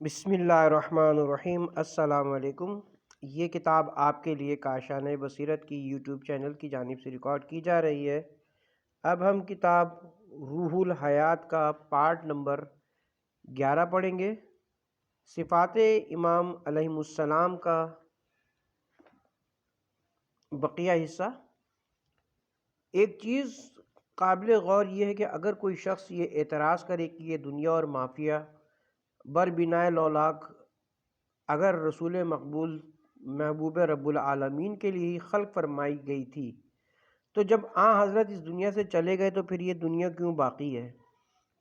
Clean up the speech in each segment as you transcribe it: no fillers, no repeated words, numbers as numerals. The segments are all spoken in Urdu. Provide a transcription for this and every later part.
بسم اللہ الرحمن الرحیم۔ السلام علیکم۔ یہ کتاب آپ کے لیے کاشانِ بصیرت کی یوٹیوب چینل کی جانب سے ریکارڈ کی جا رہی ہے۔ اب ہم کتاب روح الحیات کا پارٹ نمبر 11 پڑھیں گے۔ صفات امام علیہ السلام کا بقیہ حصہ۔ ایک چیز قابل غور یہ ہے کہ اگر کوئی شخص یہ اعتراض کرے کہ یہ دنیا اور مافیہ بر بنائے لولاک اگر رسول مقبول محبوب رب العالمین کے لیے ہی خلق فرمائی گئی تھی تو جب حضرت اس دنیا سے چلے گئے تو پھر یہ دنیا کیوں باقی ہے؟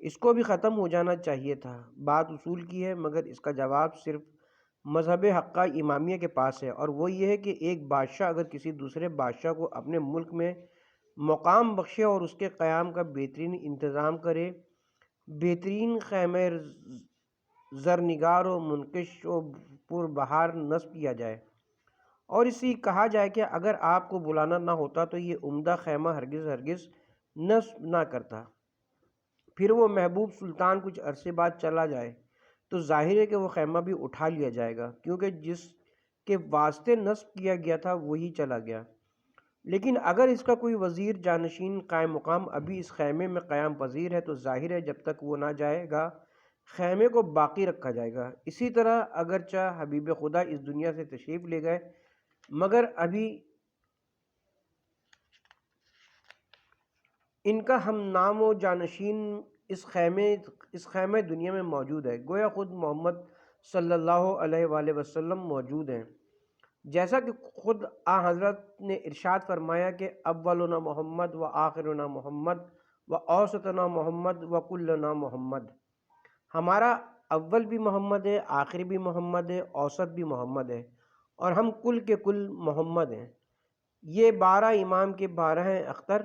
اس کو بھی ختم ہو جانا چاہیے تھا۔ بات اصول کی ہے، مگر اس کا جواب صرف مذہب حقہ امامیہ کے پاس ہے، اور وہ یہ ہے کہ ایک بادشاہ اگر کسی دوسرے بادشاہ کو اپنے ملک میں مقام بخشے اور اس کے قیام کا بہترین انتظام کرے، بہترین خیمہ زرنگار و منقش و پر بہار نصب کیا جائے، اور اسی کہا جائے کہ اگر آپ کو بلانا نہ ہوتا تو یہ عمدہ خیمہ ہرگز نصب نہ کرتا، پھر وہ محبوب سلطان کچھ عرصے بعد چلا جائے تو ظاہر ہے کہ وہ خیمہ بھی اٹھا لیا جائے گا، کیونکہ جس کے واسطے نصب کیا گیا تھا وہی چلا گیا۔ لیکن اگر اس کا کوئی وزیر جانشین قائم مقام ابھی اس خیمے میں قیام پذیر ہے تو ظاہر ہے جب تک وہ نہ جائے گا خیمے کو باقی رکھا جائے گا۔ اسی طرح اگرچہ حبیب خدا اس دنیا سے تشریف لے گئے، مگر ابھی ان کا ہم نام و جانشین اس خیمے دنیا میں موجود ہے، گویا خود محمد صلی اللہ علیہ وآلہ وسلم موجود ہیں، جیسا کہ خود حضرت نے ارشاد فرمایا کہ اولنا محمد و آخرنا محمد و اوسطنا محمد و کلنا محمد۔ ہمارا اول بھی محمد ہے، آخر بھی محمد ہے، اوسط بھی محمد ہے، اور ہم کل کے کل محمد ہیں۔ یہ 12 امام کے 12 اختر،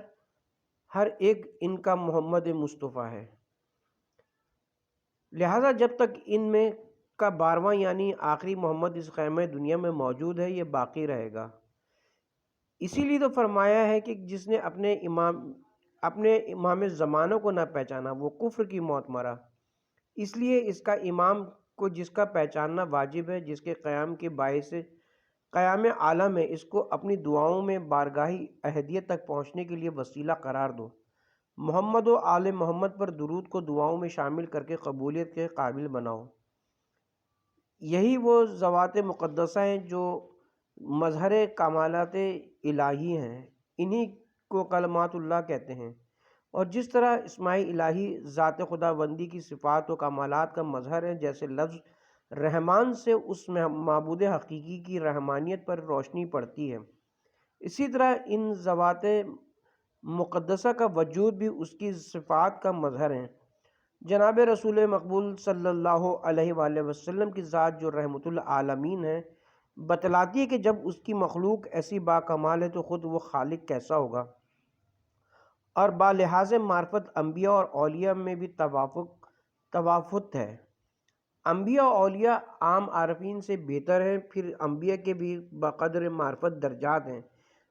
ہر ایک ان کا محمد مصطفیٰ ہے، لہذا جب تک ان میں کا 12واں یعنی آخری محمد اس خیمہ دنیا میں موجود ہے یہ باقی رہے گا۔ اسی لیے تو فرمایا ہے کہ جس نے اپنے امام زمانوں کو نہ پہچانا وہ کفر کی موت مرا۔ اس لیے اس کا امام کو جس کا پہچاننا واجب ہے، جس کے قیام کے باعث قیام عالم ہے، اس کو اپنی دعاؤں میں بارگاہ احدیت تک پہنچنے کے لیے وسیلہ قرار دو۔ محمد و آل محمد پر درود کو دعاؤں میں شامل کر کے قبولیت کے قابل بناؤ۔ یہی وہ ذوات مقدسہ ہیں جو مظہر کمالات الہی ہیں، انہی کو کلمات اللہ کہتے ہیں، اور جس طرح اسماء الہی ذات خداوندی کی صفات و کمالات کا مظہر ہے، جیسے لفظ رحمان سے اس معبود حقیقی کی رحمانیت پر روشنی پڑتی ہے، اسی طرح ان ذوات مقدسہ کا وجود بھی اس کی صفات کا مظہر ہے۔ جناب رسول مقبول صلی اللہ علیہ وآلہ وسلم کی ذات جو رحمت العالمین ہے بتلاتی ہے کہ جب اس کی مخلوق ایسی با کمال ہے تو خود وہ خالق کیسا ہوگا، اور بالحاظ معرفت انبیاء اور اولیاء میں بھی تفاوت ہے۔ انبیاء و اولیاء عام عارفین سے بہتر ہیں، پھر انبیاء کے بھی بقدر معرفت درجات ہیں،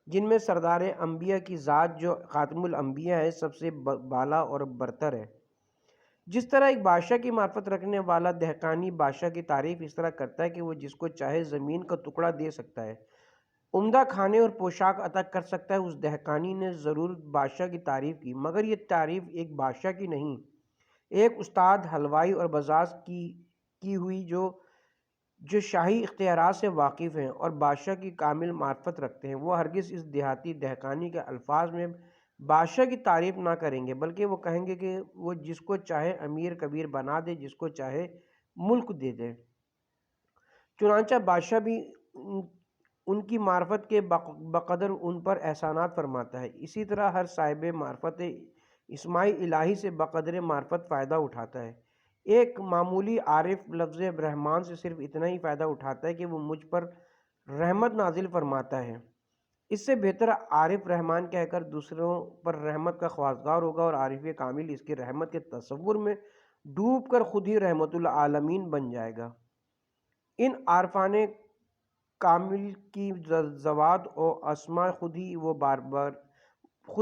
جن میں سردار انبیاء کی ذات جو خاتم الانبیاء ہے سب سے بالا اور برتر ہے۔ جس طرح ایک بادشاہ کی معرفت رکھنے والا دہقانی بادشاہ کی تعریف اس طرح کرتا ہے کہ وہ جس کو چاہے زمین کا ٹکڑا دے سکتا ہے، عمدہ کھانے اور پوشاک عطا کر سکتا ہے، اس دہقانی نے ضرور بادشاہ کی تعریف کی، مگر یہ تعریف ایک بادشاہ کی نہیں، ایک استاد حلوائی اور بزاز کی ہوئی جو شاہی اختیارات سے واقف ہیں اور بادشاہ کی کامل معرفت رکھتے ہیں، وہ ہرگز اس دیہاتی دہقانی کے الفاظ میں بادشاہ کی تعریف نہ کریں گے، بلکہ وہ کہیں گے کہ وہ جس کو چاہے امیر کبیر بنا دے، جس کو چاہے ملک دے دے۔ چنانچہ بادشاہ بھی ان کی معرفت کے بقدر ان پر احسانات فرماتا ہے، اسی طرح ہر صاحب معرفت اسماء الہی سے بقدر معرفت فائدہ اٹھاتا ہے۔ ایک معمولی عارف لفظ رحمان سے صرف اتنا ہی فائدہ اٹھاتا ہے کہ وہ مجھ پر رحمت نازل فرماتا ہے، اس سے بہتر عارف رحمان کہہ کر دوسروں پر رحمت کا خواستگار ہوگا، اور عارف کامل اس کی رحمت کے تصور میں ڈوب کر خود ہی رحمت العالمین بن جائے گا۔ ان عارفان کامل کی ذوات و اسماء خود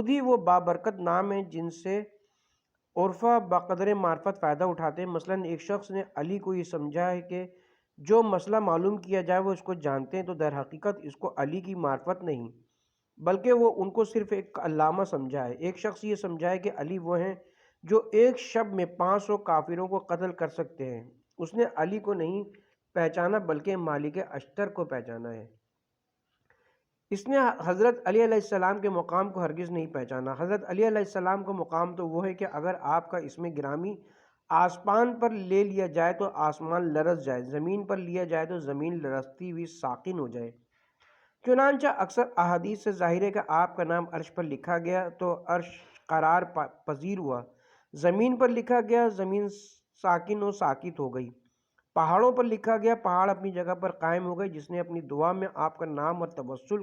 ہی وہ بابرکت نام ہیں جن سے عرفہ بقدر معرفت فائدہ اٹھاتے ہیں۔ مثلاً ایک شخص نے علی کو یہ سمجھا ہے کہ جو مسئلہ معلوم کیا جائے وہ اس کو جانتے ہیں، تو در حقیقت اس کو علی کی معرفت نہیں بلکہ وہ ان کو صرف ایک علامہ سمجھا ہے۔ ایک شخص یہ سمجھا ہے کہ علی وہ ہیں جو ایک شب میں 500 کافروں کو قتل کر سکتے ہیں، اس نے علی کو نہیں پہچانا بلکہ مالک اشتر کو پہچانا ہے۔ اس نے حضرت علی علیہ السلام کے مقام کو ہرگز نہیں پہچانا۔ حضرت علی علیہ السلام کا مقام تو وہ ہے کہ اگر آپ کا اسم گرامی آسمان پر لے لیا جائے تو آسمان لرز جائے، زمین پر لیا جائے تو زمین لرزتی ہوئی ساکن ہو جائے۔ چنانچہ اکثر احادیث سے ظاہر ہے کہ آپ کا نام عرش پر لکھا گیا تو عرش قرار پذیر ہوا، زمین پر لکھا گیا، زمین ساکن و ساکت ہو گئی، پہاڑوں پر لکھا گیا، پہاڑ اپنی جگہ پر قائم ہو گئے۔ جس نے اپنی دعا میں آپ کا نام اور توسل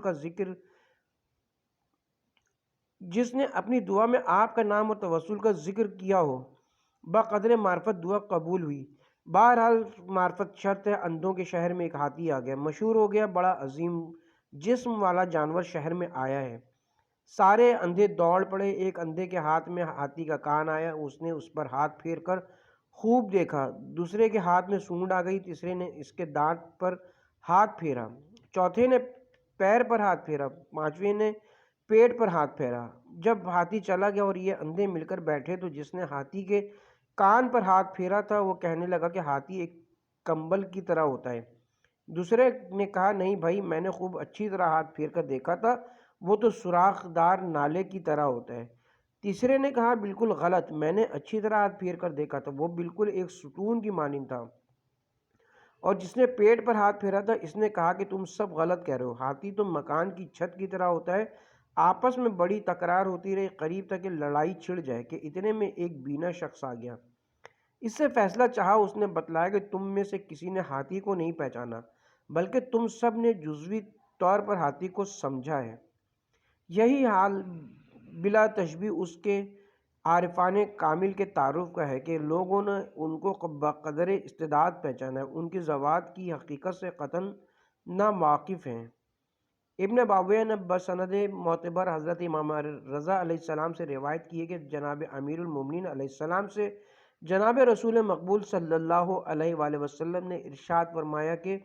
کا ذکر کیا ہو، بقدر معرفت دعا قبول ہوئی۔ بہرحال معرفت شرط ہے۔ اندھوں کے شہر میں ایک ہاتھی آ گیا، مشہور ہو گیا، بڑا عظیم جسم والا جانور شہر میں آیا ہے۔ سارے اندھے دوڑ پڑے۔ ایک اندھے کے ہاتھ میں ہاتھی کا کان آیا، اس نے اس پر ہاتھ پھیر کر خوب دیکھا۔ دوسرے کے ہاتھ میں سونڈ آ گئی، تیسرے نے اس کے دانت پر ہاتھ پھیرا، چوتھے نے پیر پر ہاتھ پھیرا، پانچویں نے پیٹ پر ہاتھ پھیرا۔ جب ہاتھی چلا گیا اور یہ اندھے مل کر بیٹھے تو جس نے ہاتھی کے کان پر ہاتھ پھیرا تھا وہ کہنے لگا کہ ہاتھی ایک کمبل کی طرح ہوتا ہے۔ دوسرے نے کہا نہیں بھائی، میں نے خوب اچھی طرح ہاتھ پھیر کر دیکھا تھا، وہ تو سوراخ دار نالے کی طرح ہوتا ہے۔ تیسرے نے کہا بالکل غلط، میں نے اچھی طرح ہاتھ پھیر کر دیکھا تھا، وہ بالکل ایک ستون کی مانند تھا۔ اور جس نے پیٹ پر ہاتھ پھیرا تھا اس نے کہا کہ تم سب غلط کہہ رہے ہو، ہاتھی تو مکان کی چھت کی طرح ہوتا ہے۔ آپس میں بڑی تکرار ہوتی رہی، قریب تک کہ لڑائی چھڑ جائے کہ اتنے میں ایک بینا شخص آ گیا۔ اس سے فیصلہ چاہا، اس نے بتلایا کہ تم میں سے کسی نے ہاتھی کو نہیں پہچانا بلکہ تم سب نے جزوی طور پر ہاتھی کو سمجھا ہے۔ یہی حال بلا تشبیہ اس کے عارفان کامل کے تعارف کا ہے کہ لوگوں نے ان کو بقدر استعداد پہچانا ہے، ان کی ذوات کی حقیقت سے قطعاً نا واقف ہیں۔ ابن باویہ نے بسند معتبر حضرت امام رضا علیہ السلام سے روایت کی ہے کہ جناب امیر المومنین علیہ السلام سے جناب رسول مقبول صلی اللہ علیہ وآلہ وسلم نے ارشاد فرمایا کہ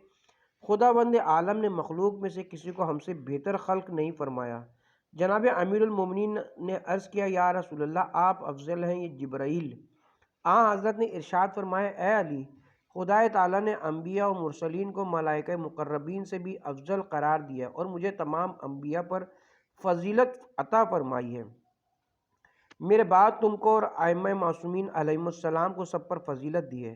خداوند عالم نے مخلوق میں سے کسی کو ہم سے بہتر خلق نہیں فرمایا۔ جناب امیر المومنین نے عرض کیا یا رسول اللہ، آپ افضل ہیں یہ جبرائیل؟ حضرت نے ارشاد فرمایا اے علی، خدا تعالیٰ نے انبیاء و مرسلین کو ملائکہ مقربین سے بھی افضل قرار دیا اور مجھے تمام انبیاء پر فضیلت عطا فرمائی ہے۔ میرے بعد تم کو اور ائمہ معصومین علیہم السلام کو سب پر فضیلت دی ہے۔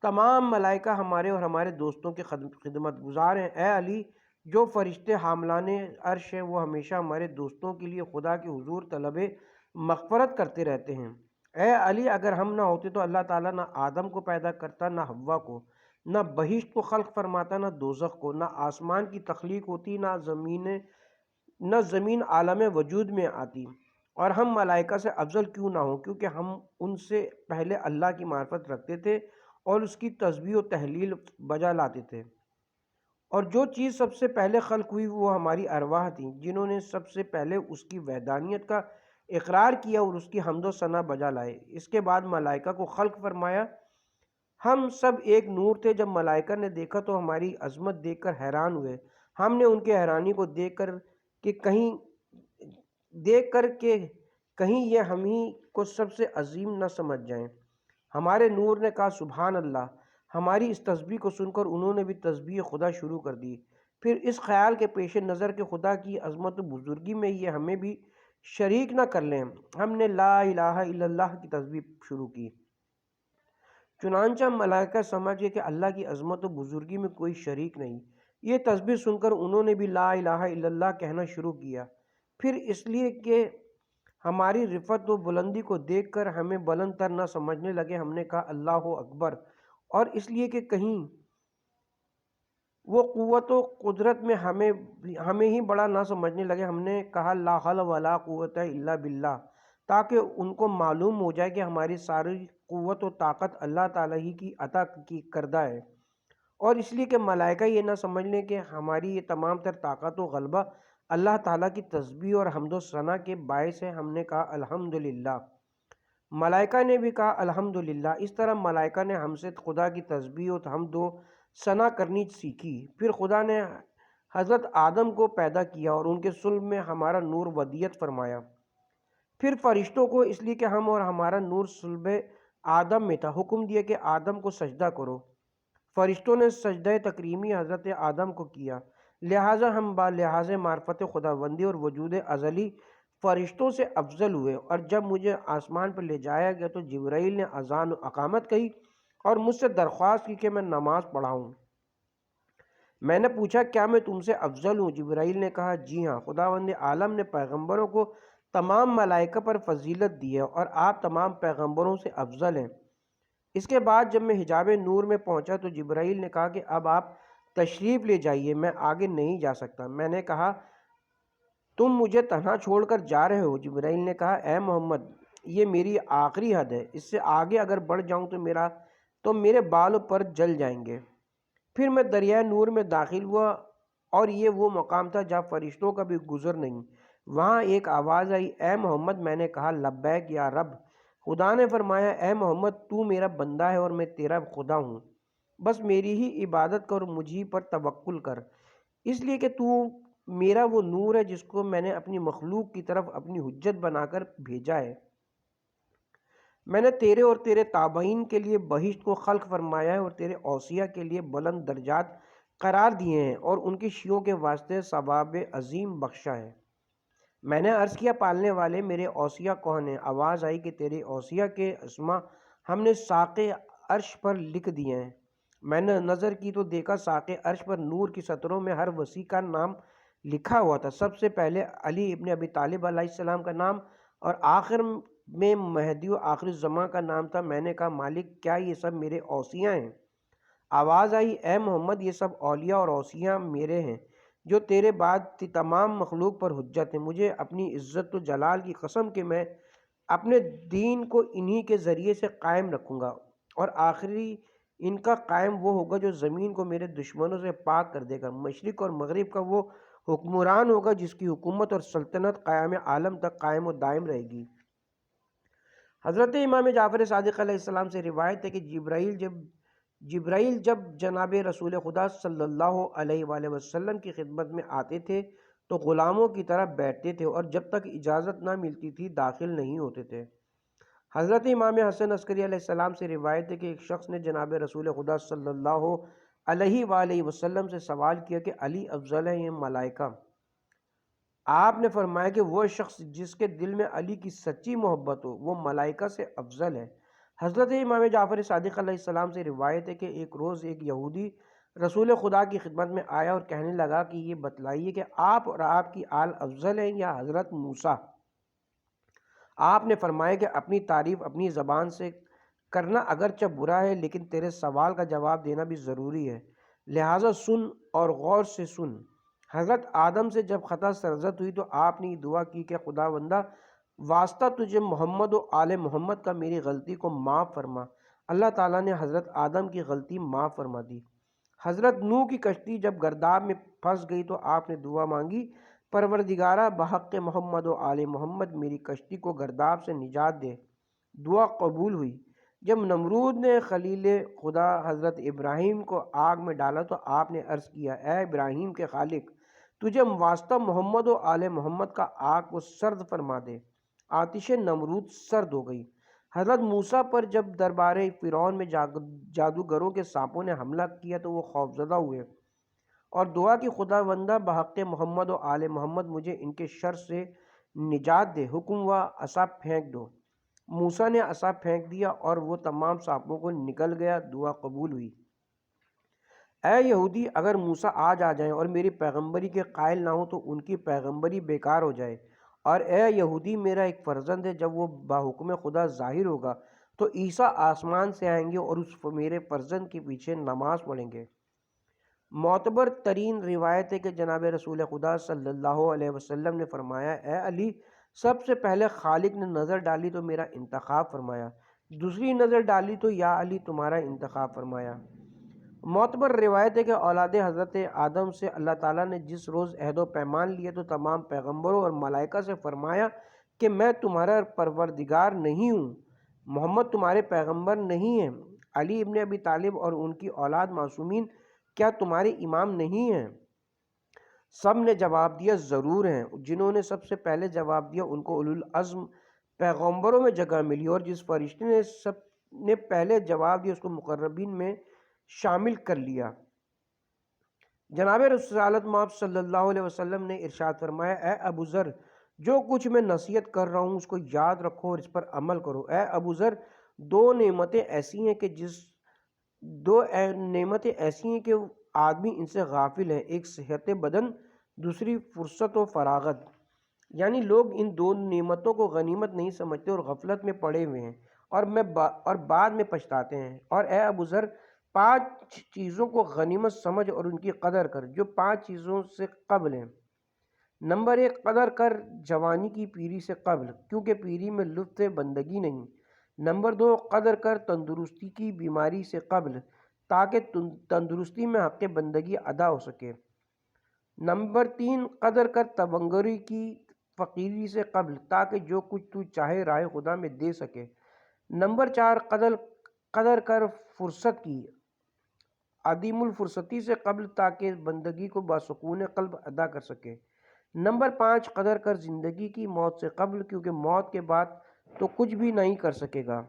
تمام ملائکہ ہمارے اور ہمارے دوستوں کے خدمت گزار ہیں۔ اے علی، جو فرشتے حاملان عرش ہیں وہ ہمیشہ ہمارے دوستوں کے لیے خدا کے حضور طلب مغفرت کرتے رہتے ہیں۔ اے علی، اگر ہم نہ ہوتے تو اللہ تعالیٰ نہ آدم کو پیدا کرتا، نہ حوا کو، نہ بہشت کو خلق فرماتا، نہ دوزخ کو، نہ آسمان کی تخلیق ہوتی، نہ زمین عالم وجود میں آتی، اور ہم ملائکہ سے افضل کیوں نہ ہوں، کیونکہ ہم ان سے پہلے اللہ کی معرفت رکھتے تھے اور اس کی تسبیح و تحلیل بجا لاتے تھے۔ اور جو چیز سب سے پہلے خلق ہوئی وہ ہماری ارواح تھیں، جنہوں نے سب سے پہلے اس کی وحدانیت کا اقرار کیا اور اس کی حمد و ثنا بجا لائے۔ اس کے بعد ملائکہ کو خلق فرمایا۔ ہم سب ایک نور تھے۔ جب ملائکہ نے دیکھا تو ہماری عظمت دیکھ کر حیران ہوئے۔ ہم نے ان کے حیرانی کو دیکھ کر کہ کہیں یہ ہم ہی کو سب سے عظیم نہ سمجھ جائیں۔ ہمارے نور نے کہا سبحان اللہ۔ ہماری اس تسبیح کو سن کر انہوں نے بھی تسبیح خدا شروع کر دی۔ پھر اس خیال کے پیش نظر کہ خدا کی عظمت و بزرگی میں یہ ہمیں بھی شریک نہ کر لیں، ہم نے لا الہ الا اللہ کی تسبیح شروع کی۔ چنانچہ ملائکہ سمجھ گئے کہ اللہ کی عظمت و بزرگی میں کوئی شریک نہیں۔ یہ تسبیح سن کر انہوں نے بھی لا الہ الا اللہ کہنا شروع کیا۔ پھر اس لیے کہ ہماری رفعت و بلندی کو دیکھ کر ہمیں بلند تر نہ سمجھنے لگے، ہم نے کہا اللہ اکبر، اور اس لیے کہ کہیں وہ قوت و قدرت میں ہمیں ہی بڑا نہ سمجھنے لگے، ہم نے کہا لا حول ولا قوت الا باللہ، تاکہ ان کو معلوم ہو جائے کہ ہماری ساری قوت و طاقت اللہ تعالیٰ ہی کی عطا کی کردہ ہے، اور اس لیے کہ ملائکہ یہ نہ سمجھ لیں کہ ہماری یہ تمام تر طاقت و غلبہ اللہ تعالیٰ کی تسبیح اور حمد و ثنا کے باعث ہے۔ ہم نے کہا الحمدللہ۔ ملائکہ نے بھی کہا الحمدللہ۔ اس طرح ملائکہ نے ہم سے خدا کی تسبیح و حمد و ثنا کرنی سیکھی۔ پھر خدا نے حضرت آدم کو پیدا کیا اور ان کے صلب میں ہمارا نور ودیت فرمایا۔ پھر فرشتوں کو، اس لیے کہ ہم اور ہمارا نور صلب آدم میں تھا، حکم دیا کہ آدم کو سجدہ کرو۔ فرشتوں نے سجدہ تکریمی حضرت آدم کو کیا، لہٰذا ہم لحاظ معرفت خداوندی اور وجود ازلی فرشتوں سے افضل ہوئے۔ اور جب مجھے آسمان پر لے جایا گیا تو جبرائیل نے اذان و اقامت کہی اور مجھ سے درخواست کی کہ میں نماز پڑھاؤں۔ میں نے پوچھا کیا میں تم سے افضل ہوں؟ جبرائیل نے کہا جی ہاں، خداوند عالم نے پیغمبروں کو تمام ملائکہ پر فضیلت دی ہے اور آپ تمام پیغمبروں سے افضل ہیں۔ اس کے بعد جب میں حجاب نور میں پہنچا تو جبرائیل نے کہا کہ اب آپ تشریف لے جائیے، میں آگے نہیں جا سکتا۔ میں نے کہا تم مجھے تنہا چھوڑ کر جا رہے ہو؟ جبرائیل نے کہا اے محمد، یہ میری آخری حد ہے، اس سے آگے اگر بڑھ جاؤں تو میرے بال پر جل جائیں گے۔ پھر میں دریائے نور میں داخل ہوا اور یہ وہ مقام تھا جہاں فرشتوں کا بھی گزر نہیں۔ وہاں ایک آواز آئی اے محمد۔ میں نے کہا لبیک یا رب۔ خدا نے فرمایا اے محمد، تو میرا بندہ ہے اور میں تیرا خدا ہوں، بس میری ہی عبادت کر اور مجھے پر توکل کر، اس لیے کہ تو میرا وہ نور ہے جس کو میں نے اپنی مخلوق کی طرف اپنی حجت بنا کر بھیجا ہے۔ میں نے تیرے اور تیرے تابعین کے لیے بہشت کو خلق فرمایا ہے اور تیرے اوصیاء کے لیے بلند درجات قرار دیے ہیں اور ان کی شیعوں کے واسطے ثواب عظیم بخشا ہے۔ میں نے عرض کیا پالنے والے میرے اوصیاء کون ہیں؟ آواز آئی کہ تیرے اوصیاء کے اسما ہم نے ساق عرش پر لکھ دیے ہیں۔ میں نے نظر کی تو دیکھا ساق عرش پر نور کی سطروں میں ہر وصی کا نام لکھا ہوا تھا۔ سب سے پہلے علی ابن ابی طالب علیہ السلام کا نام اور آخر میں مہدی و آخر الزماں کا نام تھا۔ میں نے کہا مالک کیا یہ سب میرے اوصیاء ہیں؟ آواز آئی اے محمد، یہ سب اولیاء اور اوصیاء میرے ہیں جو تیرے بعد تمام مخلوق پر حجت ہیں۔ مجھے اپنی عزت و جلال کی قسم کہ میں اپنے دین کو انہی کے ذریعے سے قائم رکھوں گا اور آخری ان کا قائم وہ ہوگا جو زمین کو میرے دشمنوں سے پاک کر دے گا۔ مشرق اور مغرب کا وہ حکمران ہوگا جس کی حکومت اور سلطنت قیام عالم تک قائم و دائم رہے گی۔ حضرت امام جعفر صادق علیہ السلام سے روایت ہے کہ جبرائیل جب جناب رسول خدا صلی اللہ علیہ وآلہ وسلم کی خدمت میں آتے تھے تو غلاموں کی طرح بیٹھتے تھے اور جب تک اجازت نہ ملتی تھی داخل نہیں ہوتے تھے۔ حضرت امام حسن عسکری علیہ السلام سے روایت ہے کہ ایک شخص نے جناب رسول خدا صلی اللہ علیہ وآلہ وسلم سے سوال کیا کہ علی افضل ہے یا ملائکہ؟ آپ نے فرمایا کہ وہ شخص جس کے دل میں علی کی سچی محبت ہو وہ ملائکہ سے افضل ہے۔ حضرت امام جعفر صادق علیہ السلام سے روایت ہے کہ ایک روز ایک یہودی رسول خدا کی خدمت میں آیا اور کہنے لگا کہ یہ بتلائیے کہ آپ اور آپ کی آل افضل ہیں یا حضرت موسیٰ؟ آپ نے فرمایا کہ اپنی تعریف اپنی زبان سے کرنا اگرچہ برا ہے لیکن تیرے سوال کا جواب دینا بھی ضروری ہے، لہٰذا سن اور غور سے سن۔ حضرت آدم سے جب خطا سرزد ہوئی تو آپ نے یہ دعا کی کہ خداوندہ واسطہ تجھے محمد و آل محمد کا میری غلطی کو معاف فرما۔ اللہ تعالیٰ نے حضرت آدم کی غلطی معاف فرما دی۔ حضرت نوح کی کشتی جب گرداب میں پھنس گئی تو آپ نے دعا مانگی پروردگارہ بحق محمد و آل محمد میری کشتی کو گرداب سے نجات دے۔ دعا قبول ہوئی۔ جب نمرود نے خلیل خدا حضرت ابراہیم کو آگ میں ڈالا تو آپ نے عرض کیا اے ابراہیم کے خالق، تجھے واسطہ محمد و آل محمد کا آگ کو سرد فرما دے۔ آتش نمرود سرد ہو گئی۔ حضرت موسیٰ پر جب دربار فرعون میں جادوگروں کے سانپوں نے حملہ کیا تو وہ خوفزدہ ہوئے اور دعا کی خداوندہ بحق محمد و آل محمد مجھے ان کے شر سے نجات دے۔ حکم ہوا عصا پھینک دو۔ موسیٰ نے عصا پھینک دیا اور وہ تمام سانپوں کو نکل گیا۔ دعا قبول ہوئی۔ اے یہودی، اگر موسیٰ آج آ جائیں اور میری پیغمبری کے قائل نہ ہوں تو ان کی پیغمبری بیکار ہو جائے، اور اے یہودی میرا ایک فرزند ہے، جب وہ بحکم خدا ظاہر ہوگا تو عیسیٰ آسمان سے آئیں گے اور اس میرے فرزند کے پیچھے نماز پڑھیں گے۔ معتبر ترین روایت ہے کہ جناب رسول خدا صلی اللہ علیہ وسلم نے فرمایا اے علی، سب سے پہلے خالق نے نظر ڈالی تو میرا انتخاب فرمایا، دوسری نظر ڈالی تو یا علی تمہارا انتخاب فرمایا۔ معتبر روایت ہے کہ اولاد حضرت آدم سے اللہ تعالیٰ نے جس روز عہد و پیمان لیے تو تمام پیغمبروں اور ملائکہ سے فرمایا کہ میں تمہارا پروردگار نہیں ہوں محمد تمہارے پیغمبر نہیں ہیں؟ علی ابن ابی طالب اور ان کی اولاد معصومین کیا تمہارے امام نہیں ہیں؟ سب نے جواب دیا ضرور ہیں۔ جنہوں نے سب سے پہلے جواب دیا ان کو اولو العزم پیغمبروں میں جگہ ملی، اور جس فرشتے نے سب نے پہلے جواب دیا اس کو مقربین میں شامل کر لیا۔ جناب رسالت مآب صلی اللہ علیہ وسلم نے ارشاد فرمایا، اے ابو ذر، جو کچھ میں نصیحت کر رہا ہوں اس کو یاد رکھو اور اس پر عمل کرو۔ اے ابو ذر، دو نعمتیں ایسی ہیں کہ آدمی ان سے غافل ہے، ایک صحت بدن، دوسری فرصت و فراغت۔ یعنی لوگ ان دو نعمتوں کو غنیمت نہیں سمجھتے اور غفلت میں پڑے ہوئے ہیں اور بعد میں پچھتاتے ہیں۔ اور اے ابو ذر، 5 چیزوں کو غنیمت سمجھ اور ان کی قدر کر جو 5 چیزوں سے قبل ہیں۔ نمبر 1، قدر کر جوانی کی پیری سے قبل، کیونکہ پیری میں لطف بندگی نہیں۔ نمبر 2، قدر کر تندرستی کی بیماری سے قبل، تاکہ تندرستی میں حق بندگی ادا ہو سکے۔ نمبر 3، قدر کر تونگری کی فقیری سے قبل، تاکہ جو کچھ تو چاہے راہ خدا میں دے سکے۔ نمبر 4، قدر کر فرصت کی عدیم الفرصتی سے قبل، تاکہ بندگی کو بسکون قلب ادا کر سکے۔ نمبر 5، قدر کر زندگی کی موت سے قبل، کیونکہ موت کے بعد تو کچھ بھی نہیں کر سکے گا۔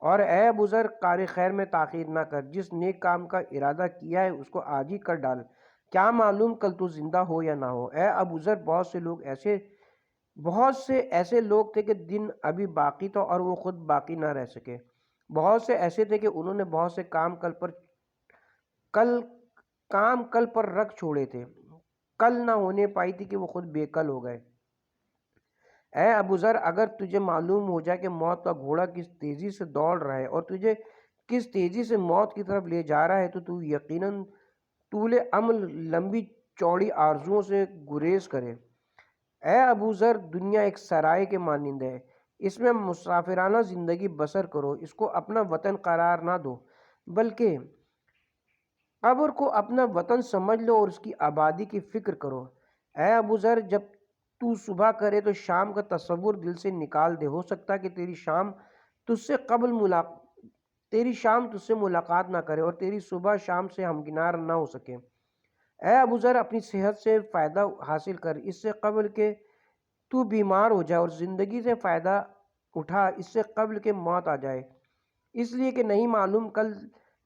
اور اے ابو ذر، کار خیر میں تاخیر نہ کر، جس نیک کام کا ارادہ کیا ہے اس کو آج ہی کر ڈال، کیا معلوم کل تو زندہ ہو یا نہ ہو۔ اے ابو ذر، بہت سے ایسے لوگ تھے کہ دن ابھی باقی تھا اور وہ خود باقی نہ رہ سکے۔ بہت سے ایسے تھے کہ انہوں نے بہت سے کام کل پر رکھ چھوڑے تھے، کل نہ ہونے پائی تھی کہ وہ خود بے کل ہو گئے۔ اے ابو ذر، اگر تجھے معلوم ہو جائے کہ موت کا گھوڑا کس تیزی سے دوڑ رہا ہے اور تجھے کس تیزی سے موت کی طرف لے جا رہا ہے تو یقیناً طول امل لمبی چوڑی آرزوؤں سے گریز کرے۔ اے ابو ذر، دنیا ایک سرائے کے مانند ہے، اس میں مسافرانہ زندگی بسر کرو، اس کو اپنا وطن قرار نہ دو، بلکہ قبر کو اپنا وطن سمجھ لو اور اس کی آبادی کی فکر کرو۔ اے ابو ذر، جب تو صبح کرے تو شام کا تصور دل سے نکال دے، ہو سکتا ہے کہ تیری شام تجھ سے ملاقات نہ کرے اور تیری صبح شام سے ہمکنار نہ ہو سکے۔ اے ابو ذر، اپنی صحت سے فائدہ حاصل کر اس سے قبل کہ تو بیمار ہو جائے، اور زندگی سے فائدہ اٹھا اس سے قبل کہ موت آ جائے، اس لیے کہ نہیں معلوم کل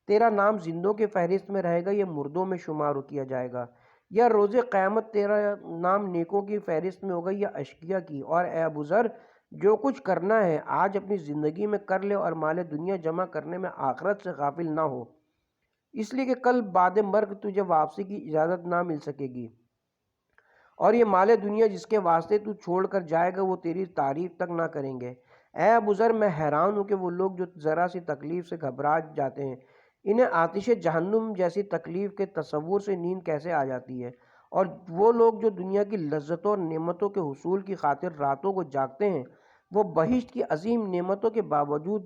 تیرا نام زندوں کے فہرست میں رہے گا یا مردوں میں شمار کیا جائے گا، یا روز قیامت تیرا نام نیکوں کی فہرست میں ہوگا یا اشقیاء کی۔ اور اے ابو ذر، جو کچھ کرنا ہے آج اپنی زندگی میں کر لے اور مال دنیا جمع کرنے میں آخرت سے غافل نہ ہو، اس لیے کہ کل بعد مرگ تجھے واپسی کی اجازت نہ مل سکے گی، اور یہ مال دنیا جس کے واسطے تو چھوڑ کر جائے گا وہ تیری تعریف تک نہ کریں گے۔ اے ابو ذر، میں حیران ہوں کہ وہ لوگ جو ذرا سی تکلیف سے گھبرا جاتے ہیں، انہیں آتش جہنم جیسی تکلیف کے تصور سے نیند کیسے آ جاتی ہے، اور وہ لوگ جو دنیا کی لذتوں اور نعمتوں کے حصول کی خاطر راتوں کو جاگتے ہیں، وہ بہشت کی عظیم نعمتوں کے باوجود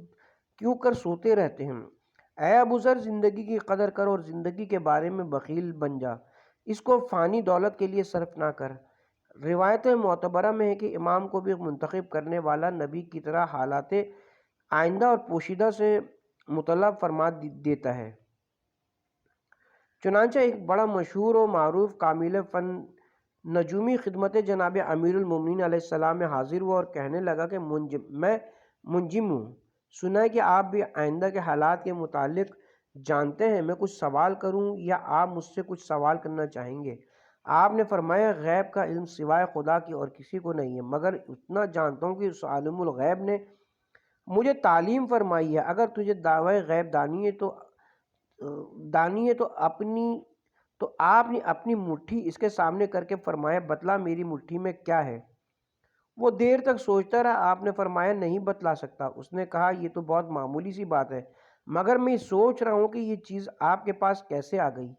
کیوں کر سوتے رہتے ہیں۔ اے ابو ذر، زندگی کی قدر کر اور زندگی کے بارے میں بخیل بن جا، اس کو فانی دولت کے لیے صرف نہ کر۔ روایت معتبرہ میں ہے کہ امام کو بھی منتخب کرنے والا نبی کی طرح حالات آئندہ اور پوشیدہ سے مطلع فرما دیتا ہے۔ چنانچہ ایک بڑا مشہور و معروف کامل فن نجومی خدمت جناب امیر المومنین علیہ السلام میں حاضر ہوا اور کہنے لگا کہ میں منجم ہوں، سنا ہے کہ آپ بھی آئندہ کے حالات کے متعلق جانتے ہیں، میں کچھ سوال کروں یا آپ مجھ سے کچھ سوال کرنا چاہیں گے؟ آپ نے فرمایا، غیب کا علم سوائے خدا کی اور کسی کو نہیں ہے، مگر اتنا جانتا ہوں کہ اس عالم الغیب نے مجھے تعلیم فرمائی ہے۔ اگر تجھے دعوی غیب دانی ہے تو آپ نے اپنی مٹھی اس کے سامنے کر کے فرمایا، بتلا میری مٹھی میں کیا ہے؟ وہ دیر تک سوچتا رہا۔ آپ نے فرمایا، نہیں بتلا سکتا۔ اس نے کہا، یہ تو بہت معمولی سی بات ہے، مگر میں سوچ رہا ہوں کہ یہ چیز آپ کے پاس کیسے آ گئی۔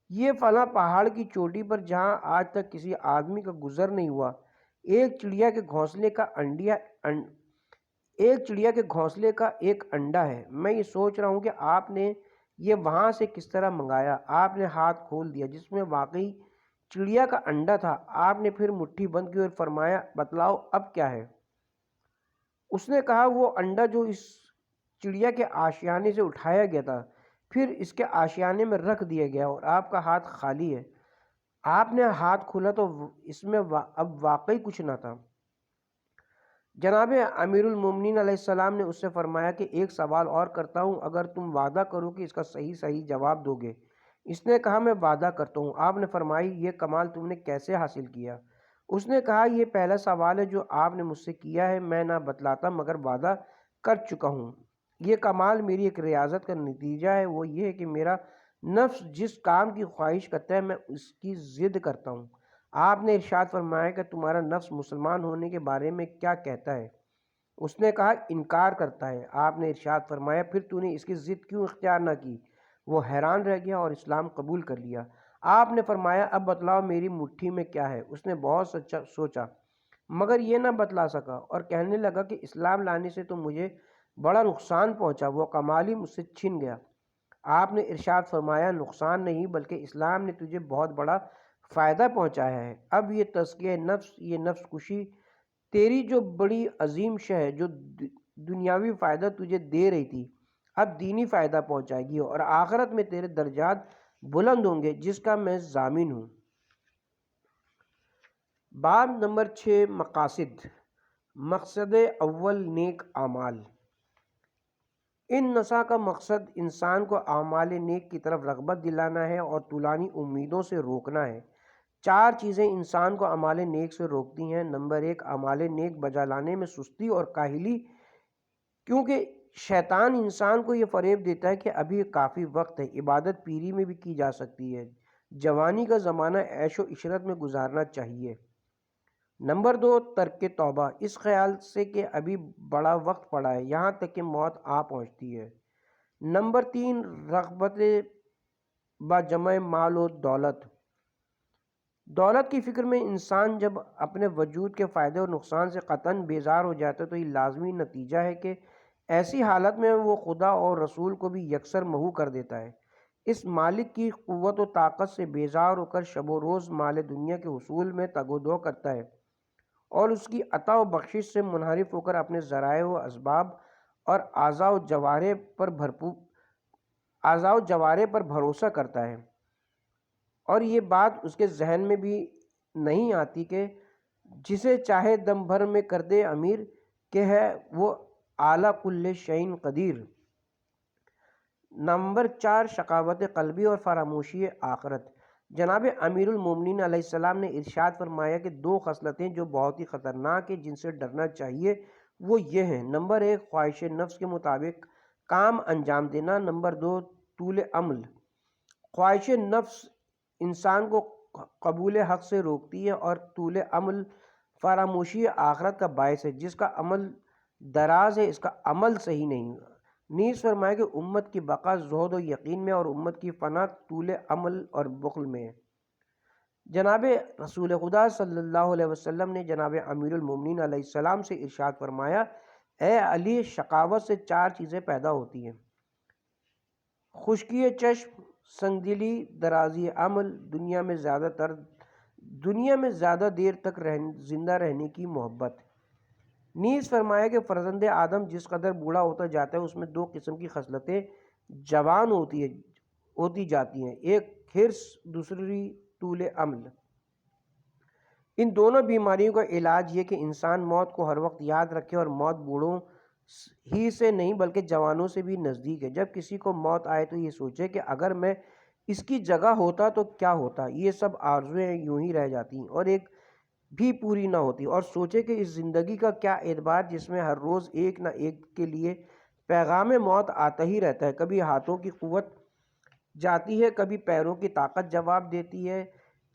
یہ فلاں پہاڑ کی چوٹی پر جہاں آج تک کسی آدمی کا گزر نہیں ہوا، ایک چڑیا کے گھونسلے کا ایک انڈا ہے۔ میں یہ سوچ رہا ہوں کہ آپ نے یہ وہاں سے کس طرح منگایا۔ آپ نے ہاتھ کھول دیا جس میں واقعی چڑیا کا انڈا تھا۔ آپ نے پھر مٹھی بند کی اور فرمایا، بتلاؤ اب کیا ہے؟ اس نے کہا، وہ انڈا جو اس چڑیا کے آشیانے سے اٹھایا گیا تھا، پھر اس کے آشیانے میں رکھ دیا گیا اور آپ کا ہاتھ خالی ہے۔ آپ نے ہاتھ کھولا تو اس میں اب واقعی کچھ نہ تھا۔ جناب امیر المومنین علیہ السلام نے اس سے فرمایا کہ ایک سوال اور کرتا ہوں، اگر تم وعدہ کرو کہ اس کا صحیح جواب دو گے۔ اس نے کہا میں وعدہ کرتا ہوں۔ آپ نے فرمائی یہ کمال تم نے کیسے حاصل کیا؟ اس نے کہا یہ پہلا سوال ہے جو آپ نے مجھ سے کیا ہے، میں نہ بتلاتا مگر وعدہ کر چکا ہوں۔ یہ کمال میری ایک ریاضت کا نتیجہ ہے، وہ یہ ہے کہ میرا نفس جس کام کی خواہش کرتا ہے میں اس کی ضد کرتا ہوں۔ آپ نے ارشاد فرمایا کہ تمہارا نفس مسلمان ہونے کے بارے میں کیا کہتا ہے؟ اس نے کہا انکار کرتا ہے۔ آپ نے ارشاد فرمایا پھر تو نے اس کی ضد کیوں اختیار نہ کی؟ وہ حیران رہ گیا اور اسلام قبول کر لیا۔ آپ نے فرمایا اب بتلاؤ میری مٹھی میں کیا ہے؟ اس نے بہت سوچا مگر یہ نہ بتلا سکا اور کہنے لگا کہ اسلام لانے سے تو مجھے بڑا نقصان پہنچا، وہ کمال ہی مجھ سے چھن گیا۔ آپ نے ارشاد فرمایا نقصان نہیں بلکہ اسلام نے تجھے بہت بڑا فائدہ پہنچایا ہے۔ اب یہ تزکیہ نفس، یہ نفس کشی تیری جو بڑی عظیم شے ہے، جو دنیاوی فائدہ تجھے دے رہی تھی، اب دینی فائدہ پہنچائے گی اور آخرت میں تیرے درجات بلند ہوں گے، جس کا میں ضامن ہوں۔ باب نمبر 6 مقاصد۔ مقصد اول نیک اعمال۔ ان نصح کا مقصد انسان کو اعمال نیک کی طرف رغبت دلانا ہے اور طولانی امیدوں سے روکنا ہے۔ 4 چیزیں انسان کو اعمال نیک سے روکتی ہیں۔ نمبر 1 اعمال نیک بجا لانے میں سستی اور کاہلی، کیونکہ شیطان انسان کو یہ فریب دیتا ہے کہ ابھی کافی وقت ہے، عبادت پیری میں بھی کی جا سکتی ہے، جوانی کا زمانہ عیش و عشرت میں گزارنا چاہیے۔ نمبر 2 ترک توبہ، اس خیال سے کہ ابھی بڑا وقت پڑا ہے، یہاں تک کہ موت آ پہنچتی ہے۔ نمبر 3 رغبت بجمع مال و دولت، دولت کی فکر میں انسان جب اپنے وجود کے فائدے اور نقصان سے قطعاً بیزار ہو جاتا ہے تو یہ لازمی نتیجہ ہے کہ ایسی حالت میں وہ خدا اور رسول کو بھی یکسر محو کر دیتا ہے۔ اس مالک کی قوت و طاقت سے بیزار ہو کر شب و روز مال دنیا کے حصول میں تگ و دو کرتا ہے اور اس کی عطا و بخشش سے منحرف ہو کر اپنے ذرائع و اسباب اور اعضاء و جوارح پر بھروسہ کرتا ہے، اور یہ بات اس کے ذہن میں بھی نہیں آتی کہ جسے چاہے دم بھر میں کر دے امیر، کہ ہے وہ اعلیٰ کل شیء قدیر۔ نمبر 4 شقاوت قلبی اور فراموشی آخرت۔ جناب امیر المومنین علیہ السلام نے ارشاد فرمایا کہ 2 خصلتیں جو بہت ہی خطرناک ہیں جن سے ڈرنا چاہیے وہ یہ ہیں۔ نمبر 1 خواہش نفس کے مطابق کام انجام دینا۔ نمبر 2 طول عمل۔ خواہش نفس انسان کو قبول حق سے روکتی ہے اور طول عمل فراموشی آخرت کا باعث ہے۔ جس کا عمل دراز ہے اس کا عمل صحیح نہیں۔ نیز فرمایا کہ امت کی بقا زہد و یقین میں اور امت کی فنا طول عمل اور بخل میں ہے۔ جناب رسول خدا صلی اللہ علیہ وسلم نے جناب امیر المومنین علیہ السلام سے ارشاد فرمایا اے علی، شقاوت سے 4 چیزیں پیدا ہوتی ہیں: خشکی چشم، سنگدلی، درازی عمل، دنیا میں زیادہ دیر تک زندہ رہنے کی محبت۔ نیز فرمایا کہ فرزند آدم جس قدر بوڑھا ہوتا جاتا ہے اس میں 2 قسم کی خصلتیں جوان ہوتی جاتی ہیں، ایک حرص، دوسری طول عمل۔ ان دونوں بیماریوں کا علاج یہ کہ انسان موت کو ہر وقت یاد رکھے، اور موت بوڑھوں ہی سے نہیں بلکہ جوانوں سے بھی نزدیک ہے۔ جب کسی کو موت آئے تو یہ سوچے کہ اگر میں اس کی جگہ ہوتا تو کیا ہوتا۔ یہ سب آرزویں یوں ہی رہ جاتی اور ایک بھی پوری نہ ہوتی، اور سوچے کہ اس زندگی کا کیا اعتبار جس میں ہر روز ایک نہ ایک کے لیے پیغام موت آتا ہی رہتا ہے۔ کبھی ہاتھوں کی قوت جاتی ہے، کبھی پیروں کی طاقت جواب دیتی ہے،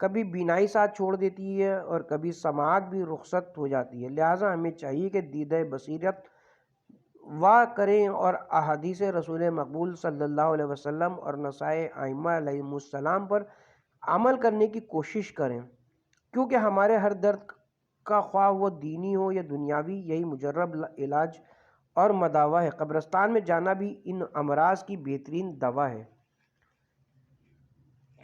کبھی بینائی ساتھ چھوڑ دیتی ہے اور کبھی سماعت بھی رخصت ہو جاتی ہے۔ لہٰذا ہمیں چاہیے کہ دیدہ بصیرت وا کریں اور احادیث رسول مقبول صلی اللہ علیہ وسلم اور نصائح ائمہ علیہ السلام پر عمل کرنے کی کوشش کریں، کیونکہ ہمارے ہر درد کا خواہ وہ دینی ہو یا دنیاوی یہی مجرب علاج اور مداوا ہے۔ قبرستان میں جانا بھی ان امراض کی بہترین دوا ہے۔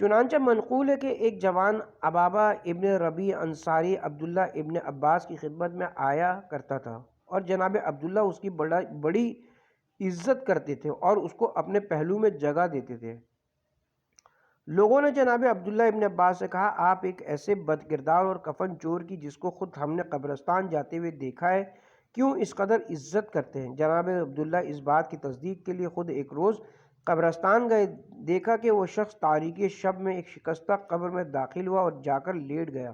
چنانچہ منقول ہے کہ ایک جوان ابابہ ابن ربیع انصاری عبداللہ ابن عباس کی خدمت میں آیا کرتا تھا، اور جناب عبداللہ اس کی بڑی عزت کرتے تھے اور اس کو اپنے پہلو میں جگہ دیتے تھے۔ لوگوں نے جناب عبداللہ ابن عباس سے کہا، آپ ایک ایسے بد کردار اور کفن چور کی جس کو خود ہم نے قبرستان جاتے ہوئے دیکھا ہے، کیوں اس قدر عزت کرتے ہیں؟ جناب عبداللہ اس بات کی تصدیق کے لیے خود ایک روز قبرستان گئے، دیکھا کہ وہ شخص تاریکی شب میں ایک شکستہ قبر میں داخل ہوا اور جا کر لیٹ گیا۔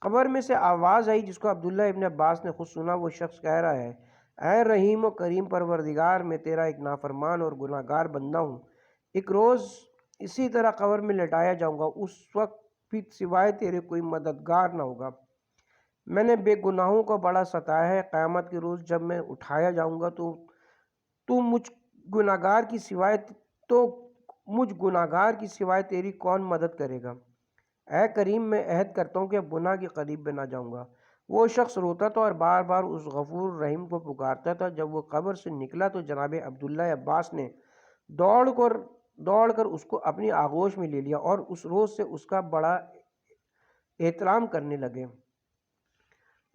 قبر میں سے آواز آئی جس کو عبداللہ ابن عباس نے خود سنا۔ وہ شخص کہہ رہا ہے، اے رحیم و کریم پروردگار، میں تیرا ایک نافرمان اور گناہ گار بندہ ہوں، ایک روز اسی طرح قبر میں لٹایا جاؤں گا، اس وقت بھی سوائے تیرے کوئی مددگار نہ ہوگا۔ میں نے بے گناہوں کو بڑا ستایا ہے، قیامت کے روز جب میں اٹھایا جاؤں گا تو مجھ گناہ گار کی سوائے تیری کون مدد کرے گا؟ اے کریم، میں عہد کرتا ہوں کہ اب گناہ کے قریب بھی نہ جاؤں گا۔ وہ شخص روتا تھا اور بار بار اس غفور رحیم کو پکارتا تھا۔ جب وہ قبر سے نکلا تو جناب عبداللہ عباس نے دوڑ کر اس کو اپنی آغوش میں لے لیا اور اس روز سے اس کا بڑا احترام کرنے لگے۔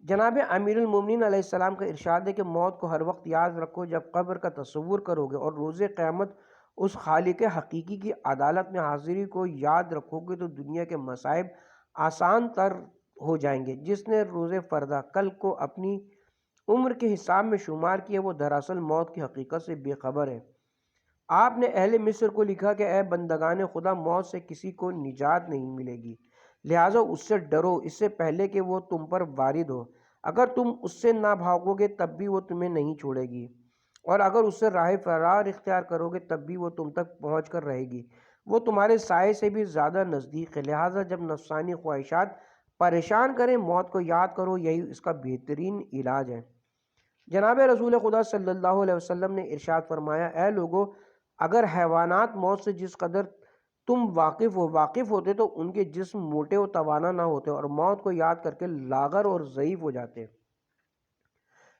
جناب امیر المومنین علیہ السلام کا ارشاد ہے کہ موت کو ہر وقت یاد رکھو، جب قبر کا تصور کرو گے اور روز قیامت اس خالق حقیقی کی عدالت میں حاضری کو یاد رکھو گے تو دنیا کے مصائب آسان تر ہو جائیں گے۔ جس نے روز فردہ کل کو اپنی عمر کے حساب میں شمار کیا، وہ دراصل موت کی حقیقت سے بے خبر ہے۔ آپ نے اہل مصر کو لکھا کہ اے بندگان خدا، موت سے کسی کو نجات نہیں ملے گی، لہٰذا اس سے ڈرو اس سے پہلے کہ وہ تم پر وارد ہو۔ اگر تم اس سے نہ بھاگو گے تب بھی وہ تمہیں نہیں چھوڑے گی، اور اگر اس سے راہ فرار اختیار کرو گے تب بھی وہ تم تک پہنچ کر رہے گی۔ وہ تمہارے سائے سے بھی زیادہ نزدیک ہے، لہٰذا جب نفسانی خواہشات پریشان کریں، موت کو یاد کرو، یہی اس کا بہترین علاج ہے۔ جناب رسول خدا صلی اللہ علیہ وسلم نے ارشاد فرمایا، اے لوگو، اگر حیوانات موت سے جس قدر تم واقف ہوتے تو ان کے جسم موٹے و توانا نہ ہوتے اور موت کو یاد کر کے لاغر اور ضعیف ہو جاتے۔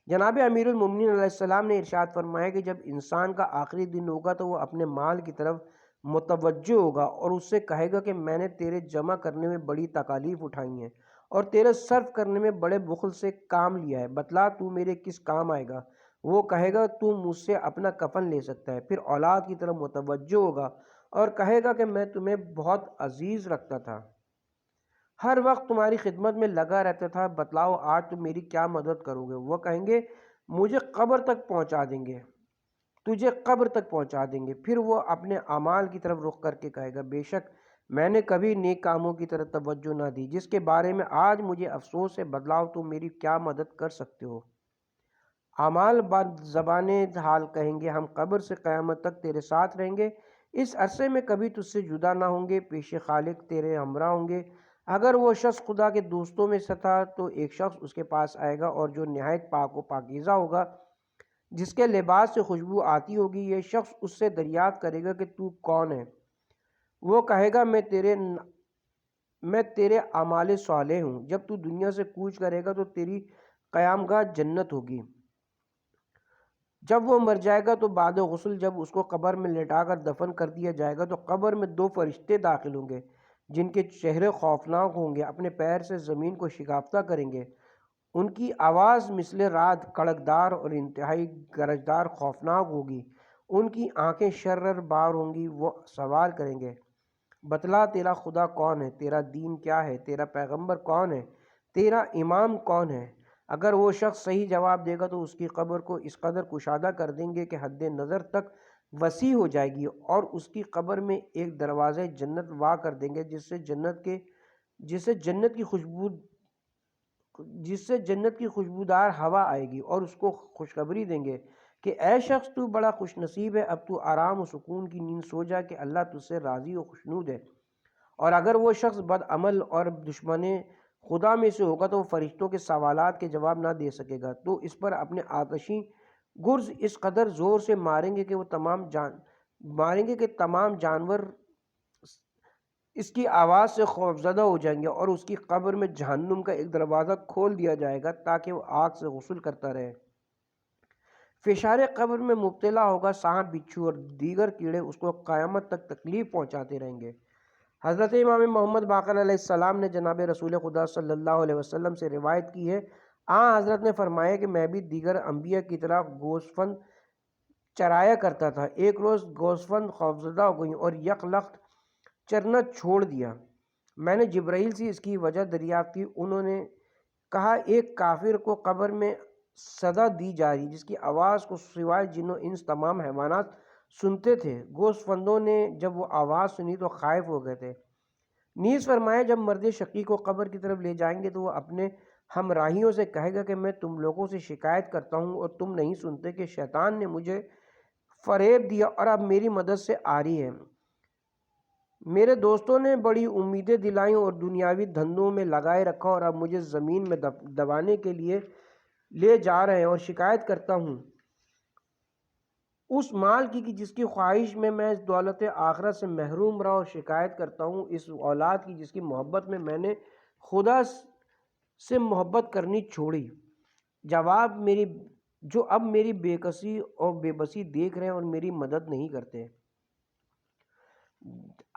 جناب امیر المومنین علیہ السلام نے ارشاد فرمایا کہ جب انسان کا آخری دن ہوگا تو وہ اپنے مال کی طرف متوجہ ہوگا اور اس سے کہے گا کہ میں نے تیرے جمع کرنے میں بڑی تکالیف اٹھائی ہیں اور تیرے صرف کرنے میں بڑے بخل سے کام لیا ہے، بتلا تو میرے کس کام آئے گا؟ وہ کہے گا تو مجھ سے اپنا کفن لے سکتا ہے۔ پھر اولاد کی طرف متوجہ ہوگا اور کہے گا کہ میں تمہیں بہت عزیز رکھتا تھا، ہر وقت تمہاری خدمت میں لگا رہتا تھا، بتلاؤ آج تم میری کیا مدد کرو گے؟ وہ کہیں گے مجھے قبر تک پہنچا دیں گے، تجھے قبر تک پہنچا دیں گے۔ پھر وہ اپنے اعمال کی طرف رخ کر کے کہے گا، بے شک میں نے کبھی نیک کاموں کی طرف توجہ نہ دی جس کے بارے میں آج مجھے افسوس ہے، بتلاؤ تم میری کیا مدد کر سکتے ہو؟ اعمال زبان حال کہیں گے، ہم قبر سے قیامت تک تیرے ساتھ رہیں گے، اس عرصے میں کبھی تجھ سے جدا نہ ہوں گے، پیش خالق تیرے ہمراہ ہوں گے۔ اگر وہ شخص خدا کے دوستوں میں سے تھا تو ایک شخص اس کے پاس آئے گا اور جو نہایت پاک و پاکیزہ ہوگا، جس کے لباس سے خوشبو آتی ہوگی، یہ شخص اس سے دریافت کرے گا کہ تو کون ہے؟ وہ کہے گا میں تیرے اعمال صالح ہوں۔ جب تو دنیا سے کوچ کرے گا تو تیری قیام گاہ جنت ہوگی۔ جب وہ مر جائے گا تو بعد غسل جب اس کو قبر میں لٹا کر دفن کر دیا جائے گا تو قبر میں دو فرشتے داخل ہوں گے جن کے چہرے خوفناک ہوں گے، اپنے پیر سے زمین کو شکافتہ کریں گے، ان کی آواز مثل رعد کڑکدار اور انتہائی گرجدار خوفناک ہوگی، ان کی آنکھیں شرر بار ہوں گی۔ وہ سوال کریں گے، بتلا تیرا خدا کون ہے؟ تیرا دین کیا ہے؟ تیرا پیغمبر کون ہے؟ تیرا امام کون ہے؟ اگر وہ شخص صحیح جواب دے گا تو اس کی قبر کو اس قدر کشادہ کر دیں گے کہ حد نظر تک وسیع ہو جائے گی اور اس کی قبر میں ایک دروازہ جنت وا کر دیں گے جس سے جنت کی خوشبودار ہوا آئے گی، اور اس کو خوشخبری دیں گے کہ اے شخص تو بڑا خوش نصیب ہے، اب تو آرام و سکون کی نیند سو جا کہ اللہ تجھ سے راضی و خوشنود ہے۔ اور اگر وہ شخص بد عمل اور دشمن خدا میں سے ہوگا تو وہ فرشتوں کے سوالات کے جواب نہ دے سکے گا، تو اس پر اپنے آتشی گرز اس قدر زور سے ماریں گے کہ تمام جانور اس کی آواز سے خوفزدہ ہو جائیں گے، اور اس کی قبر میں جہنم کا ایک دروازہ کھول دیا جائے گا تاکہ وہ آگ سے غسل کرتا رہے۔ فشار قبر میں مبتلا ہوگا، سانپ، بچھو اور دیگر کیڑے اس کو قیامت تک تکلیف پہنچاتے رہیں گے۔ حضرت امام محمد باقر علیہ السلام نے جناب رسول خدا صلی اللہ علیہ وسلم سے روایت کی ہے، حضرت نے فرمایا کہ میں بھی دیگر انبیاء کی طرح گوسفند چرایا کرتا تھا۔ ایک روز گوسفند خوفزدہ ہو گئیں اور یک لخت چرنا چھوڑ دیا۔ میں نے جبرائیل سے اس کی وجہ دریافت کی۔ انہوں نے کہا ایک کافر کو قبر میں صدا دی جا رہی جس کی آواز کو سوائے جن و انس تمام حیوانات سنتے تھے۔ گوسفندوں نے جب وہ آواز سنی تو خائف ہو گئے تھے۔ نیز فرمایا جب مرد شقی کو قبر کی طرف لے جائیں گے تو وہ اپنے ہمراہیوں سے کہے گا کہ میں تم لوگوں سے شکایت کرتا ہوں اور تم نہیں سنتے کہ شیطان نے مجھے فریب دیا اور اب میری مدد سے آری ہے۔ میرے دوستوں نے بڑی امیدیں دلائیں اور دنیاوی دھندوں میں لگائے رکھا اور اب مجھے زمین میں دبانے کے لیے لے جا رہے ہیں اور شکایت کرتا ہوں اس مال کی کہ جس کی خواہش میں اس دولت آخرت سے محروم رہا، اور شکایت کرتا ہوں اس اولاد کی جس کی محبت میں نے خدا سے محبت کرنی چھوڑی۔ جواب جو اب میری بے کسی اور بے بسی دیکھ رہے ہیں اور میری مدد نہیں کرتے۔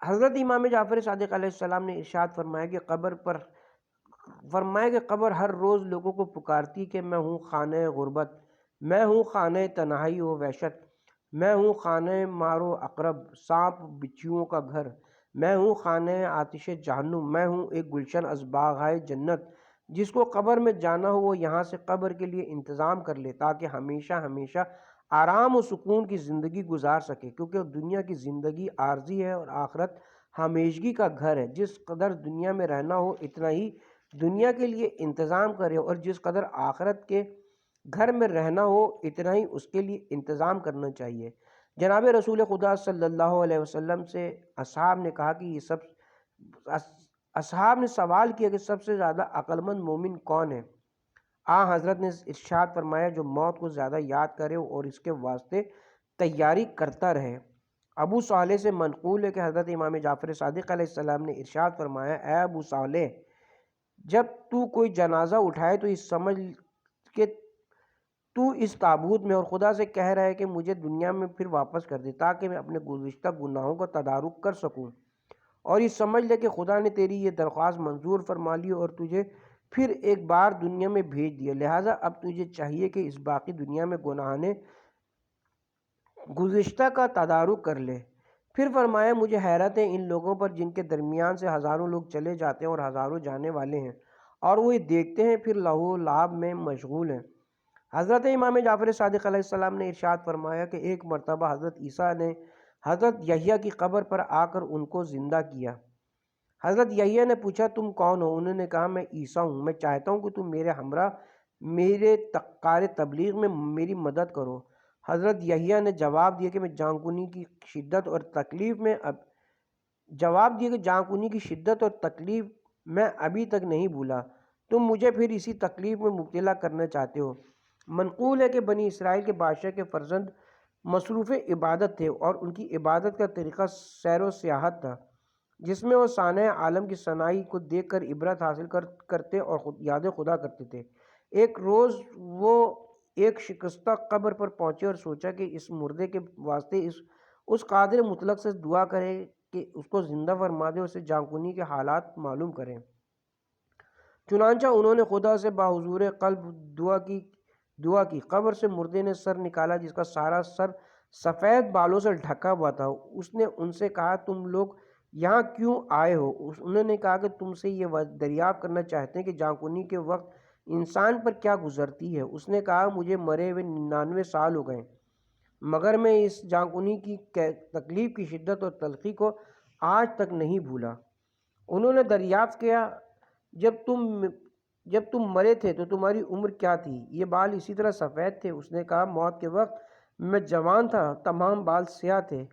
حضرت امام جعفر صادق علیہ السلام نے ارشاد فرمایا کہ قبر ہر روز لوگوں کو پکارتی کہ میں ہوں خانہ غربت، میں ہوں خانہ تنہائی و وحشت، میں ہوں خانہ مار و عقرب سانپ بچھوؤں کا گھر، میں ہوں خانہ آتش جہنم، میں ہوں ایک گلشن از باغائے جنت۔ جس کو قبر میں جانا ہو وہ یہاں سے قبر کے لیے انتظام کر لے تاکہ ہمیشہ ہمیشہ آرام و سکون کی زندگی گزار سکے، کیونکہ دنیا کی زندگی عارضی ہے اور آخرت ہمیشگی کا گھر ہے۔ جس قدر دنیا میں رہنا ہو اتنا ہی دنیا کے لیے انتظام کرے اور جس قدر آخرت کے گھر میں رہنا ہو اتنا ہی اس کے لیے انتظام کرنا چاہیے۔ جناب رسول خدا صلی اللہ علیہ وسلم سے اصحاب نے کہا کہ اصحاب نے سوال کیا کہ سب سے زیادہ عقل مند مومن کون ہے؟ حضرت نے ارشاد فرمایا جو موت کو زیادہ یاد کرے اور اس کے واسطے تیاری کرتا رہے۔ ابو صالح سے منقول ہے کہ حضرت امام جعفر صادق علیہ السلام نے ارشاد فرمایا اے ابو صالح، جب تو کوئی جنازہ اٹھائے تو اس سمجھ کہ تو اس تابوت میں اور خدا سے کہہ رہا ہے کہ مجھے دنیا میں پھر واپس کر دے تاکہ میں اپنے گزشتہ گناہوں کا تدارک کر سکوں، اور یہ سمجھ لے کہ خدا نے تیری یہ درخواست منظور فرما لی اور تجھے پھر ایک بار دنیا میں بھیج دیا، لہٰذا اب تجھے چاہیے کہ اس باقی دنیا میں گناہوں گزشتہ کا تدارک کر لے۔ پھر فرمایا مجھے حیرت ہے ان لوگوں پر جن کے درمیان سے ہزاروں لوگ چلے جاتے ہیں اور ہزاروں جانے والے ہیں اور وہ یہ دیکھتے ہیں پھر لہو و لعب میں مشغول ہیں۔ حضرت امام جعفر صادق علیہ السلام نے ارشاد فرمایا کہ ایک مرتبہ حضرت عیسیٰ نے حضرت یحییٰ کی قبر پر آ کر ان کو زندہ کیا۔ حضرت یحییٰ نے پوچھا تم کون ہو؟ انہوں نے کہا میں عیسیٰ ہوں، میں چاہتا ہوں کہ تم میرے ہمراہ میرے کار تبلیغ میں میری مدد کرو۔ حضرت یحییٰ نے جواب دیا کہ جان کنی کی شدت اور تکلیف میں ابھی تک نہیں بھولا، تم مجھے پھر اسی تکلیف میں مبتلا کرنا چاہتے ہو۔ منقول ہے کہ بنی اسرائیل کے بادشاہ کے فرزند مصروف عبادت تھے اور ان کی عبادت کا طریقہ سیر و سیاحت تھا، جس میں وہ صانع عالم کی صناعی کو دیکھ کر عبرت حاصل کرتے اور یاد خدا کرتے تھے۔ ایک روز وہ ایک شکستہ قبر پر پہنچے اور سوچا کہ اس مردے کے واسطے اس قادر مطلق سے دعا کرے کہ اس کو زندہ فرما دے، اسے جان کنی کے حالات معلوم کریں۔ چنانچہ انہوں نے خدا سے باحضور قلب دعا کی۔ قبر سے مردے نے سر نکالا جس کا سارا سر سفید بالوں سے ڈھکا ہوا تھا۔ اس نے ان سے کہا تم لوگ یہاں کیوں آئے ہو؟ انہوں نے کہا کہ تم سے یہ دریافت کرنا چاہتے ہیں کہ جان کنی کے وقت انسان پر کیا گزرتی ہے۔ اس نے کہا مجھے مرے ہوئے 99 سال ہو گئے مگر میں اس جان کنی کی تکلیف کی شدت اور تلخی کو آج تک نہیں بھولا۔ انہوں نے دریافت کیا جب تم مرے تھے تو تمہاری عمر کیا تھی؟ یہ بال اسی طرح سفید تھے؟ اس نے کہا موت کے وقت میں جوان تھا، تمام بال سیاہ تھے۔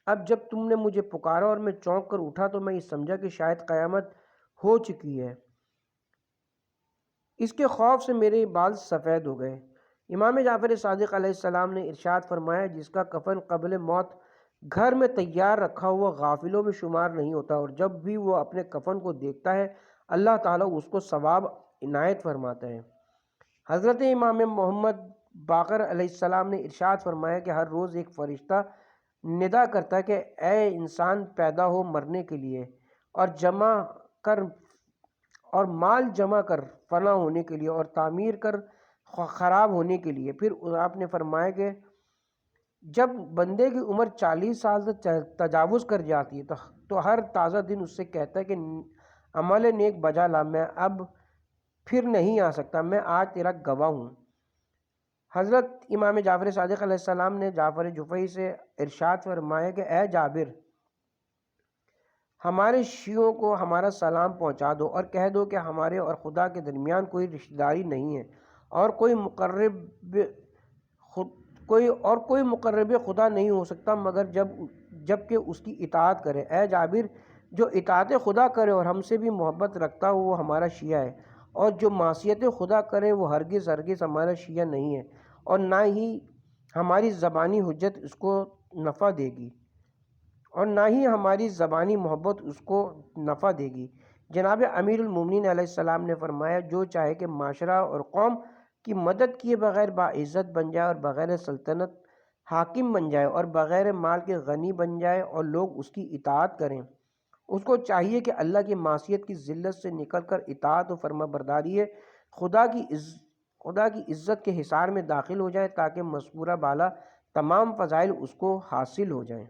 اب جب تم نے مجھے پکارا اور میں چونک کر اٹھا تو میں یہ سمجھا کہ شاید قیامت ہو چکی ہے، اس کے خوف سے میرے بال سفید ہو گئے۔ امام جعفر صادق علیہ السلام نے ارشاد فرمایا جس کا کفن قبل موت گھر میں تیار رکھا ہوا غافلوں میں شمار نہیں ہوتا، اور جب بھی وہ اپنے کفن کو دیکھتا ہے اللہ تعالیٰ اس کو ثواب عنایت فرماتا ہے۔ حضرت امام محمد باقر علیہ السلام نے ارشاد فرمایا کہ ہر روز ایک فرشتہ ندا کرتا ہے کہ اے انسان پیدا ہو مرنے کے لیے اور مال جمع کر فنا ہونے کے لیے اور تعمیر کر خراب ہونے کے لیے۔ پھر آپ نے فرمایا کہ جب بندے کی عمر 40 سال سے تجاوز کر جاتی ہے تو ہر تازہ دن اس سے کہتا ہے کہ عمل نیک بجا لا، میں اب پھر نہیں آ سکتا، میں آج تیرا گواہ ہوں۔ حضرت امام جعفر صادق علیہ السلام نے جعفر جفئی سے ارشاد فرمایا کہ اے جابر، ہمارے شیعوں کو ہمارا سلام پہنچا دو اور کہہ دو کہ ہمارے اور خدا کے درمیان کوئی رشتہ داری نہیں ہے اور کوئی مقرب خدا نہیں ہو سکتا مگر جب کہ اس کی اطاعت کرے۔ اے جابر، جو اطاعت خدا کرے اور ہم سے بھی محبت رکھتا ہو وہ ہمارا شیعہ ہے، اور جو معصیت خدا کرے وہ ہرگز ہمارا شیعہ نہیں ہے، اور نہ ہی ہماری زبانی حجت اس کو نفع دے گی اور نہ ہی ہماری زبانی محبت اس کو نفع دے گی۔ جناب امیر المومنین علیہ السلام نے فرمایا، جو چاہے کہ معاشرہ اور قوم کی مدد کیے بغیر باعزت بن جائے اور بغیر سلطنت حاکم بن جائے اور بغیر مال کے غنی بن جائے اور لوگ اس کی اطاعت کریں، اس کو چاہیے کہ اللہ کی معصیت کی ذلت سے نکل کر اطاعت و فرما برداری خدا کی عزت کے حصار میں داخل ہو جائے تاکہ مذکورہ بالا تمام فضائل اس کو حاصل ہو جائیں۔